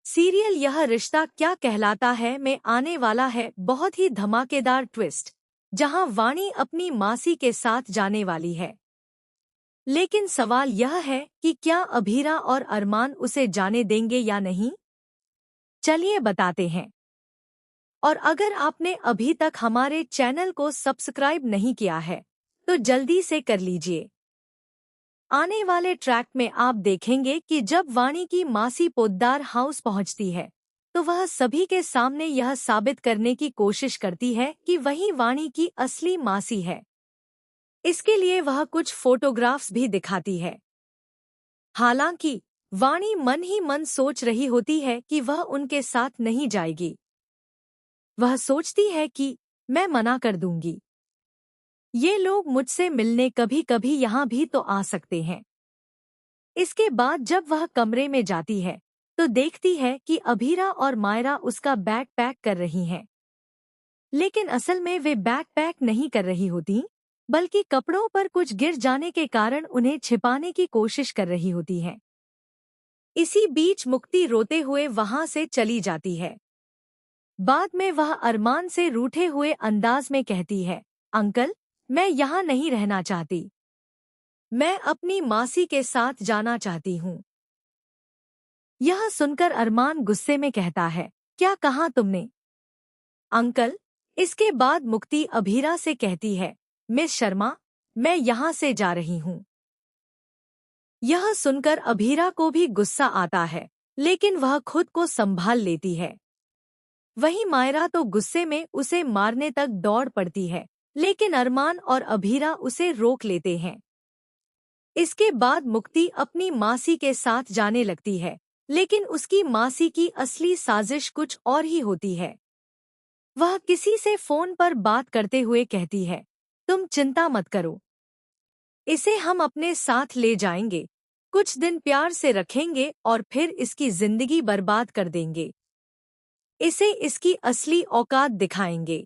Serial यह रिश्ता क्या कहलाता है में आने वाला है बहुत ही धमाकेदार ट्विस्ट, जहां वाणी अपनी मासी के साथ जाने वाली है। लेकिन सवाल यह है कि क्या अभीरा और अरमान उसे जाने देंगे या नहीं। चलिए बताते हैं। और अगर आपने अभी तक हमारे चैनल को सब्सक्राइब नहीं किया है तो जल्दी से कर लीजिए। आने वाले ट्रैक में आप देखेंगे कि जब वाणी की मासी पोद्दार हाउस पहुंचती है तो वह सभी के सामने यह साबित करने की कोशिश करती है कि वही वाणी की असली मासी है। इसके लिए वह कुछ फोटोग्राफ्स भी दिखाती है। हालांकि वाणी मन ही मन सोच रही होती है कि वह उनके साथ नहीं जाएगी। वह सोचती है कि मैं मना कर दूंगी, ये लोग मुझसे मिलने कभी कभी यहाँ भी तो आ सकते हैं। इसके बाद जब वह कमरे में जाती है तो देखती है कि अभीरा और मायरा उसका बैग पैक कर रही हैं। लेकिन असल में वे बैग पैक नहीं कर रही होती, बल्कि कपड़ों पर कुछ गिर जाने के कारण उन्हें छिपाने की कोशिश कर रही होती हैं। इसी बीच मुक्ति रोते हुए वहां से चली जाती है। बाद में वह अरमान से रूठे हुए अंदाज में कहती है, अंकल, मैं यहाँ नहीं रहना चाहती, मैं अपनी मासी के साथ जाना चाहती हूँ। यह सुनकर अरमान गुस्से में कहता है, क्या कहा तुमने अंकल। इसके बाद मुक्ति अभीरा से कहती है, मिस शर्मा, मैं यहाँ से जा रही हूँ। यह सुनकर अभीरा को भी गुस्सा आता है, लेकिन वह खुद को संभाल लेती है। वहीं मायरा तो गुस्से में उसे मारने तक दौड़ पड़ती है, लेकिन अरमान और अभीरा उसे रोक लेते हैं। इसके बाद मुक्ति अपनी मासी के साथ जाने लगती है, लेकिन उसकी मासी की असली साजिश कुछ और ही होती है। वह किसी से फोन पर बात करते हुए कहती है, तुम चिंता मत करो, इसे हम अपने साथ ले जाएंगे, कुछ दिन प्यार से रखेंगे और फिर इसकी जिंदगी बर्बाद कर देंगे। इसे इसकी असली औकात दिखाएंगे।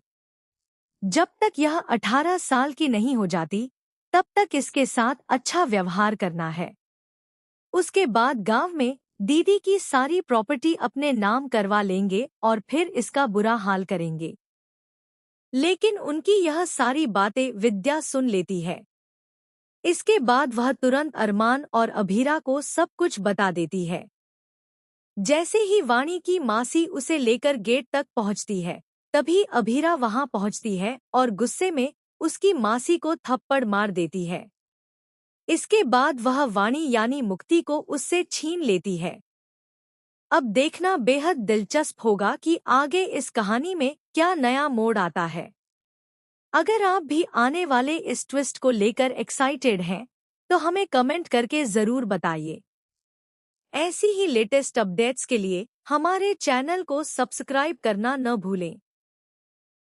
जब तक यह 18 साल की नहीं हो जाती तब तक इसके साथ अच्छा व्यवहार करना है। उसके बाद गांव में दीदी की सारी प्रॉपर्टी अपने नाम करवा लेंगे और फिर इसका बुरा हाल करेंगे। लेकिन उनकी यह सारी बातें विद्या सुन लेती है। इसके बाद वह तुरंत अरमान और अभीरा को सब कुछ बता देती है। जैसे ही वाणी की मासी उसे लेकर गेट तक पहुंचती है, तभी अभीरा वहां पहुंचती है और गुस्से में उसकी मासी को थप्पड़ मार देती है। इसके बाद वह वाणी यानी मुक्ति को उससे छीन लेती है। अब देखना बेहद दिलचस्प होगा कि आगे इस कहानी में क्या नया मोड़ आता है। अगर आप भी आने वाले इस ट्विस्ट को लेकर एक्साइटेड हैं, तो हमें कमेंट करके ज़रूर बताइए। ऐसी ही लेटेस्ट अपडेट्स के लिए हमारे चैनल को सब्सक्राइब करना न भूलें।